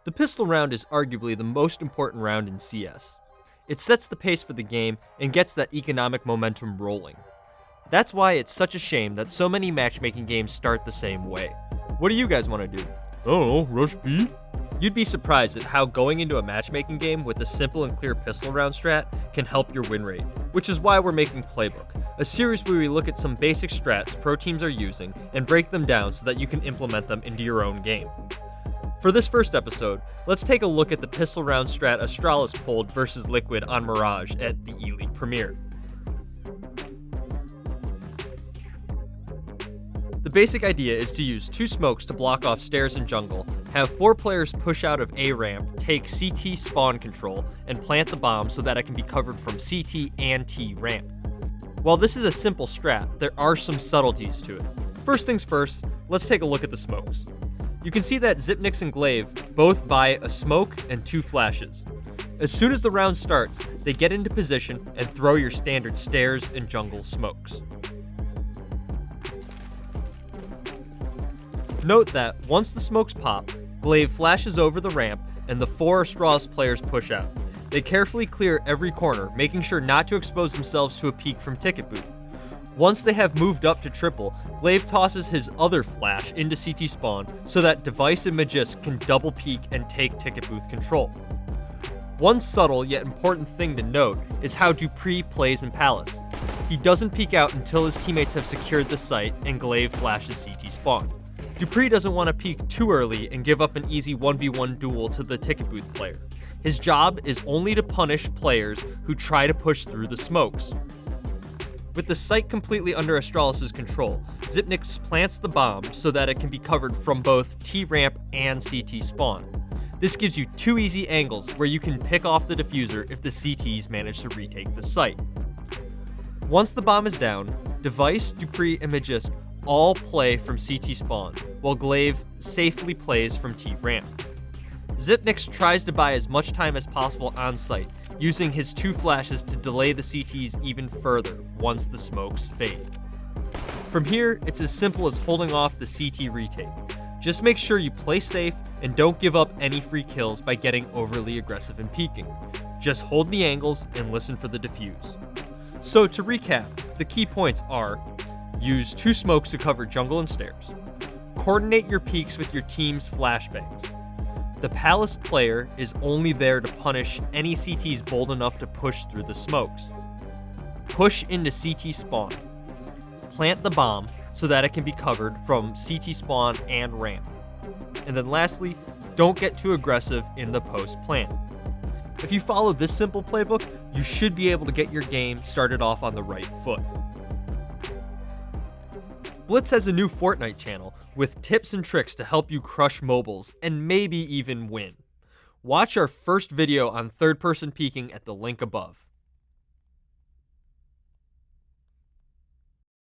The pistol round is arguably the most important round in CS. It sets the pace for the game and gets that economic momentum rolling. That's why it's such a shame that so many matchmaking games start the same way. What do you guys want to do? I don't know, rush B? You'd be surprised at how going into a matchmaking game with a simple and clear pistol round strat can help your win rate, which is why we're making Playbook, a series where we look at some basic strats pro teams are using and break them down so that you can implement them into your own game. For this first episode, let's take a look at the pistol round strat Astralis pulled versus Liquid on Mirage at the ELEAGUE Premiere. The basic idea is to use 2 smokes to block off stairs and jungle, have 4 players push out of A ramp, take CT spawn control, and plant the bomb so that it can be covered from CT and T ramp. While this is a simple strat, there are some subtleties to it. First things first, let's take a look at the smokes. You can see that Xyp9x and Glaive both buy a smoke and 2 flashes. As soon as the round starts, they get into position and throw your standard stairs and jungle smokes. Note that once the smokes pop, Glaive flashes over the ramp and the 4 Astralis players push out. They carefully clear every corner, making sure not to expose themselves to a peek from Ticket Booth. Once they have moved up to triple, Glaive tosses his other flash into CT spawn so that Device and Magisk can double peek and take Ticket Booth control. One subtle yet important thing to note is how dupreeh plays in Palace. He doesn't peek out until his teammates have secured the site and Glaive flashes CT spawn. dupreeh doesn't want to peek too early and give up an easy 1v1 duel to the Ticket Booth player. His job is only to punish players who try to push through the smokes. With the site completely under Astralis' control, Xyp9x plants the bomb so that it can be covered from both T-ramp and CT spawn. This gives you 2 easy angles where you can pick off the diffuser if the CTs manage to retake the site. Once the bomb is down, Device, dupreeh, and Magisk all play from CT spawn, while Glaive safely plays from T-ramp. Xyp9x tries to buy as much time as possible on site, using his 2 flashes to delay the CTs even further once the smokes fade. From here, it's as simple as holding off the CT retake. Just make sure you play safe and don't give up any free kills by getting overly aggressive and peeking. Just hold the angles and listen for the defuse. So to recap, the key points are: use 2 smokes to cover jungle and stairs. Coordinate your peeks with your team's flashbangs. The Palace player is only there to punish any CTs bold enough to push through the smokes. Push into CT spawn. Plant the bomb so that it can be covered from CT spawn and ramp. And then lastly, don't get too aggressive in the post plant. If you follow this simple playbook, you should be able to get your game started off on the right foot. Blitz has a new Fortnite channel with tips and tricks to help you crush mobiles and maybe even win. Watch our first video on third-person peeking at the link above.